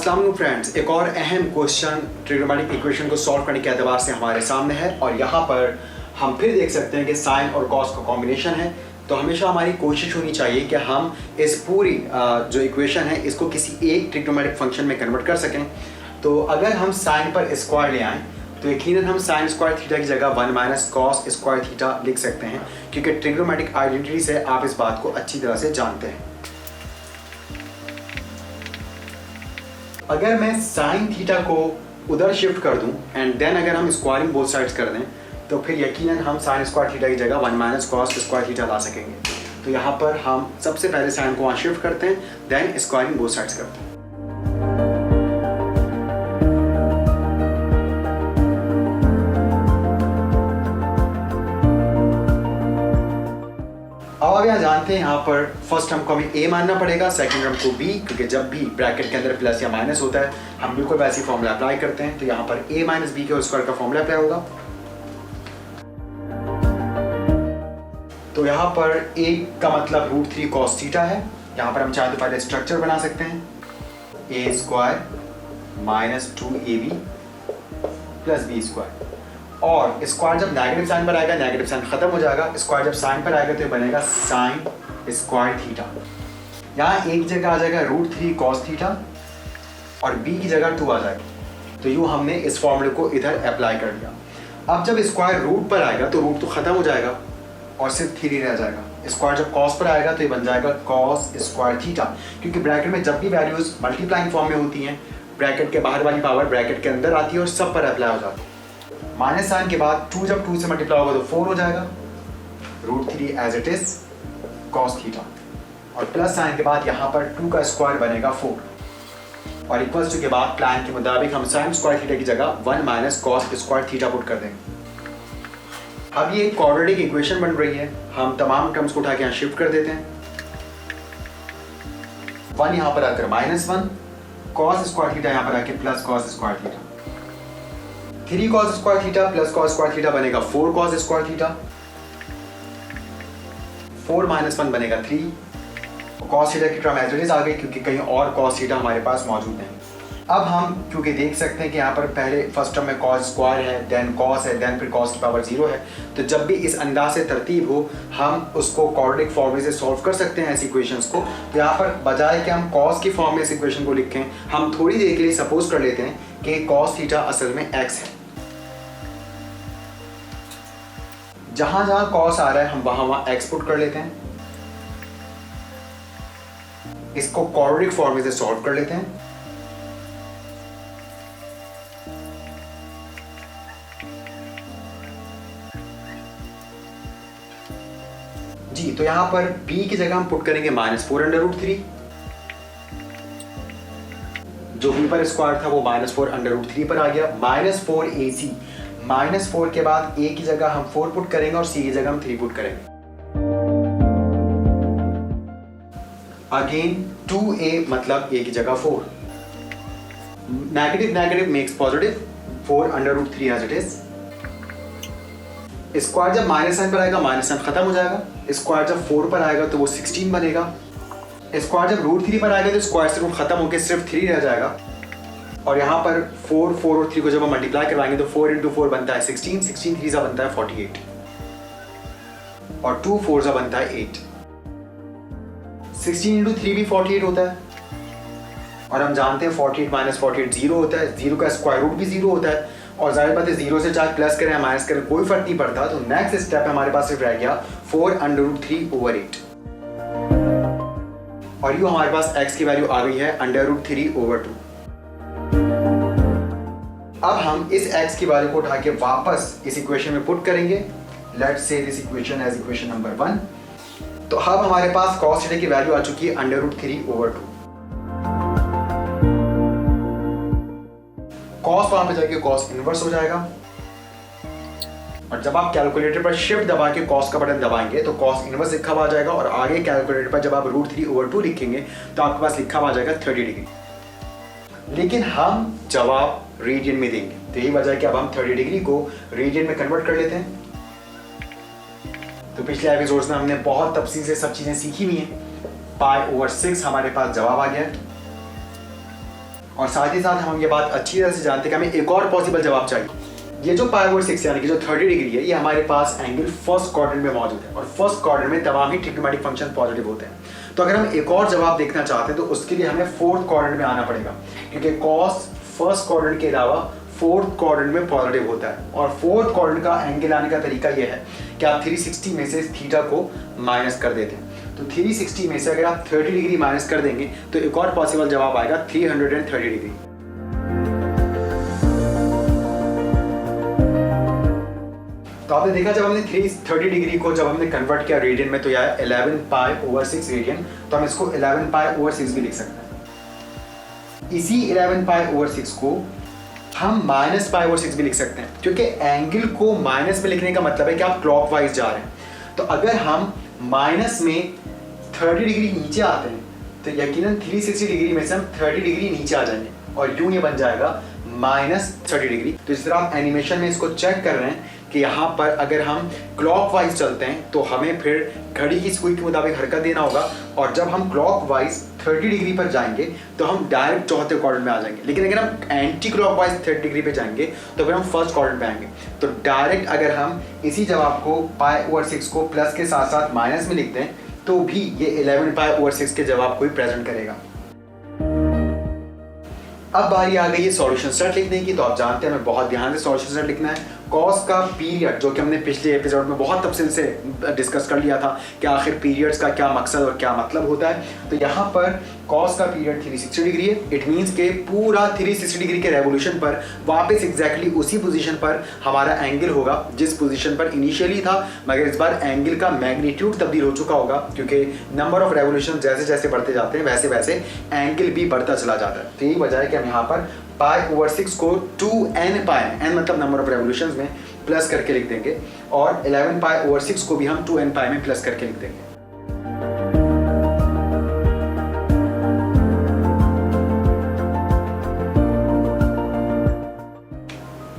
अस्सलाम वालेकुम फ्रेंड्स, एक और अहम क्वेश्चन ट्रिग्नोमेट्रिक इक्वेशन को सॉल्व करने के एतबार से हमारे सामने है और यहाँ पर हम फिर देख सकते हैं कि साइन और कॉस का कॉम्बिनेशन है। तो हमेशा हमारी कोशिश होनी चाहिए कि हम इस पूरी जो इक्वेशन है इसको किसी एक ट्रिग्नोमेट्रिक फंक्शन में कन्वर्ट कर सकें। तो अगर हम साइन पर स्क्वायर ले आएँ तो यकीनन हम साइन स्क्वायर थीटा की जगह 1 माइनस कॉस स्क्वायर थीटा लिख सकते हैं, क्योंकि ट्रिग्नोमेट्रिक आइडेंटिटी से आप इस बात को अच्छी तरह से जानते हैं। अगर मैं साइन थीटा को उधर शिफ्ट कर दूं एंड देन अगर हम स्क्वायरिंग बोथ साइड्स कर दें तो फिर यकीनन हम साइन स्क्वायर थीटा की जगह 1 माइनस कॉस स्क्वायर थीटा ला सकेंगे। तो यहाँ पर हम सबसे पहले साइन को वहाँ शिफ्ट करते हैं, देन स्क्वायरिंग बोथ साइड्स करते हैं। अब यहाँ जानते हैं यहाँ पर फर्स्ट टर्म को हमें a मानना पड़ेगा, सेकंड टर्म को b, क्योंकि जब भी ब्रैकेट के अंदर प्लस या माइनस होता है हम बिल्कुल वैसी फॉर्मूला अप्लाई करते हैं। तो यहाँ पर a माइनस बी के होल स्क्वायर का फॉर्मूला अप्लाई होगा। तो यहाँ पर a का मतलब √3 cos थीटा है। यहाँ पर हम चाहे तो पहले स्ट्रक्चर बना सकते हैं, a square minus 2ab plus b square, और स्क्वायर जब नेगेटिव साइन पर आएगा नेगेटिव साइन खत्म हो जाएगा, स्क्वायर जब साइन पर आएगा तो ये बनेगा साइन स्क्वायर थीटा। यहाँ एक जगह आ जाएगा √3 cos थीटा और b की जगह 2 आ जाएगा। तो यूँ हमने इस फॉर्मूले को इधर अप्लाई कर दिया। अब जब स्क्वायर रूट पर आएगा तो रूट तो खत्म हो जाएगा और सिर्फ 3 रह जाएगा। स्क्वायर जब कॉस पर आएगा तो ये बन जाएगा कॉस स्क्वायर थीटा, क्योंकि ब्रैकेट में जब भी वैल्यूज मल्टीप्लाइंग फॉर्म में होती हैं ब्रैकेट के बाहर वाली पावर ब्रैकेट के अंदर आती है और सब पर अप्लाई हो जाती है। माइनस साइन के बाद 2 जब 2 से मल्टीप्लाई होगा तो 4 हो जाएगा, √3 as it is cos theta, और प्लस साइन के बाद यहाँ पर 2 का स्क्वायर बनेगा 4, और इक्वल्स टू के बाद प्लान के मुताबिक हम साइन स्क्वायर थीटा की जगह 1 minus cos square theta put कर देंगे। अब ये क्वाड्रेटिक इक्वेशन बन रही है, हम तमाम टर्म्स को उठा के यहाँ शिफ्ट कर देते हैं। 1 यहाँ पर आकर -1 कॉस स्क्वायर थीटा, यहाँ पर आके plus cos square theta, 3 cos square theta plus cos square theta बनेगा 4 cos स्क्वायर थीटा, 4 - 1 बनेगा 3, cos थीटा की टर्म एज इट इज आ गई क्योंकि कहीं और cos थीटा हमारे पास मौजूद नहीं। अब हम क्योंकि देख सकते हैं कि यहाँ पर पहले फर्स्ट टर्म में cos स्क्वायर है, देन cos है, देन फिर cos की पावर 0 है, तो जब भी इस अंदाज से तरतीब हो हम उसको क्वाड्रेटिक फॉर्मूले से सॉल्व कर सकते हैं ऐसी इक्वेशंस को। तो यहाँ पर बजाय कि हम cos की फॉर्म में इस इक्वेशन को लिखें, हम थोड़ी देर के लिए सपोज कर लेते हैं कि cos थीटा असल में x है। जहां जहां cos आ रहा है हम वहां x पुट कर लेते हैं, इसको क्वाड्रेटिक फॉर्मूले से सॉल्व कर लेते हैं। जी, तो यहां पर b की जगह हम पुट करेंगे -4 √3, जो b पर स्क्वायर था वो -4 √3 पर आ गया, -4 ac, -4 के बाद a की जगह हम 4 पुट करेंगे और c की जगह हम 3 पुट करेंगे। अगेन 2a मतलब a की जगह 4, negative negative makes positive, 4 √3 as it is. Square जब माइनस साइन पर आएगा माइनस साइन खत्म हो जाएगा, स्क्वायर जब 4 पर आएगा तो वो 16 बनेगा, स्क्वायर जब √3 पर आएगा तो स्क्वायर से रूट खत्म होकर सिर्फ 3 रह जाएगा, और यहाँ पर 4 और 3 को जब हम मल्टीप्लाई करवाएंगे तो 4 × 4 बनता है 16, 16 3 बनता है 48, और 2 4 बनता है 8। 16 × 3 भी 48 होता है, और हम जानते हैं 48 - 48 0 होता है, 0 का स्क्वायर रूट भी 0 होता है, और जाहिर बात है 0 से चाहे प्लस करें या माइनस करें कोई फर्क नहीं पड़ता। तो नेक्स्ट स्टेप हमारे पास सिर्फ रह गया 4 √3/8, और यूँ हमारे पास x की वैल्यू आ गई है √3/2। अब हम इस x की वैल्यू को उठा के वापस इस इक्वेशन में पुट करेंगे। Let's say this equation as equation number 1। तो अब हमारे पास cos थीटा की वैल्यू आ चुकी है √3/2। cos वहां पे जाके cos इनवर्स हो जाएगा, और जब आप कैलकुलेटर पर शिफ्ट दबा के cos का बटन दबाएंगे तो cos इनवर्स लिखा हुआ आ जाएगा, और आगे कैलकुलेटर पर जब आप √3/2 लिखेंगे तो आपके पास लिखा हुआ आ जाएगा 30 डिग्री। लेकिन हम जवाब रेडियन में देंगे, तो यही वजह है कि अब हम 30 डिग्री को रेडियन में कन्वर्ट कर लेते हैं। तो पिछले एपिसोड्स में हमने बहुत तफसील से सब चीजें सीखी हुई हैं। π/6 हमारे पास जवाब आ गया। और साथ ही साथ हम ये बात अच्छी तरह से जानते हैं कि हमें एक और पॉसिबल जवाब चाहिए। ये जो π/6 यानी कि जो 30 डिग्री है, ये हमारे पास एंगल फर्स्ट क्वाड्रेंट में मौजूद है और फर्स्ट क्वाड्रेंट में तमाम ही ट्रिग्नोमेट्रिक फंक्शन पॉजिटिव होते हैं। तो अगर हम एक और जवाब देखना चाहते हैं तो उसके लिए हमें फोर्थ क्वाड्रेंट में आना पड़ेगा, क्योंकि कॉस फर्स्ट क्वाड्रेंट के अलावा फोर्थ क्वाड्रेंट में पॉजिटिव होता है। और फोर्थ क्वाड्रेंट का एंगल आने का तरीका यह है कि आप 360 में से थीटा को माइनस कर देते हैं। तो 360 में से अगर आप 30 डिग्री माइनस कर देंगे तो एक और पॉसिबल जवाब आएगा 330 डिग्री। तो आपने देखा जब हमने 330 डिग्री को जब हमने कन्वर्ट किया रेडियन में तो यह है 11π/6 रेडियन। तो हम इसको 11π/6 भी लिख सकते हैं। इसी 11π/6 को हम -π/6 भी लिख सकते हैं, क्योंकि एंगल को माइनस में लिखने का मतलब है कि आप क्लॉकवाइज जा रहे हैं। तो अगर हम माइनस में 30 डिग्री नीचे आते हैं तो यकीनन 360 डिग्री में से हम 30 डिग्री नीचे आ जाएंगे और यूं ये बन जाएगा -30 डिग्री। तो इस तरह आप एनिमेशन में इसको चेक कर रहे हैं कि यहाँ पर अगर हम क्लॉकवाइज चलते हैं तो हमें फिर घड़ी की सुई के मुताबिक हरकत देना होगा, और जब हम क्लॉकवाइज 30 डिग्री पर जाएंगे तो हम डायरेक्ट चौथे क्वाड्रेंट में आ जाएंगे। लेकिन अगर हम एंटी क्लॉकवाइज 30 डिग्री पे जाएंगे तो फिर हम फर्स्ट क्वाड्रेंट में आएंगे। तो डायरेक्ट अगर हम इसी जवाब को π/6 को प्लस के साथ साथ माइनस में लिखते हैं तो भी ये 11π/6 के जवाब को ही प्रेजेंट करेगा। अब बारी आ गई है सॉल्यूशन सेट लिखने की। तो आप जानते हैं हमें बहुत ध्यान से सॉल्यूशन सेट लिखना है। कॉस का पीरियड, जो कि हमने पिछले एपिसोड में बहुत तफसील से डिस्कस कर लिया था कि आखिर पीरियड्स का क्या मकसद और क्या मतलब होता है। तो यहाँ पर कॉस का पीरियड 360 डिग्री है। इट मीन्स के पूरा 360 डिग्री के रेवोल्यूशन पर वापस एग्जैक्टली उसी पोजीशन पर हमारा एंगल होगा जिस पोजीशन पर इनिशियली था, मगर इस बार एंगल का मैग्नीट्यूड तब्दील हो चुका होगा, क्योंकि नंबर ऑफ रेवोल्यूशन जैसे जैसे बढ़ते जाते हैं वैसे वैसे एंगल भी बढ़ता चला जाता है। तो यही वजह है कि हम यहाँ पर π/6 को 2n π n मतलब नंबर ऑफ रेवोल्यूशंस में प्लस करके लिख देंगे और 11π/6 को भी हम 2n π में प्लस करके लिख देंगे।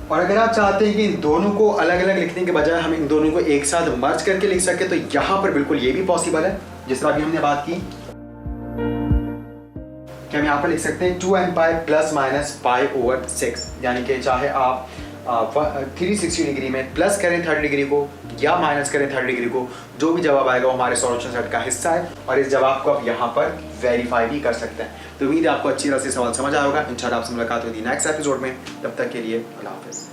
और अगर आप चाहते हैं कि इन दोनों को अलग अलग लिखने के बजाय हम इन दोनों को एक साथ मर्ज करके लिख सके तो यहाँ पर बिल्कुल ये भी पॉसिबल है। जिस तरह अभी हमने बात की कि हम यहाँ पर लिख सकते हैं 2n π ± π/6, यानी कि चाहे आप 360 डिग्री में प्लस करें 30 डिग्री को या माइनस करें 30 डिग्री को, जो भी जवाब आएगा वो हमारे सॉल्यूशन सेट का हिस्सा है और इस जवाब को आप यहाँ पर वेरीफाई भी कर सकते हैं। तो उम्मीद है आपको अच्छी तरह से सवाल समझ आया होगा। इंशाल्लाह आपसे मुलाकात होगी नेक्स्ट एपिसोड में। तब तक के लिए अल्लाह हाफ़िज़।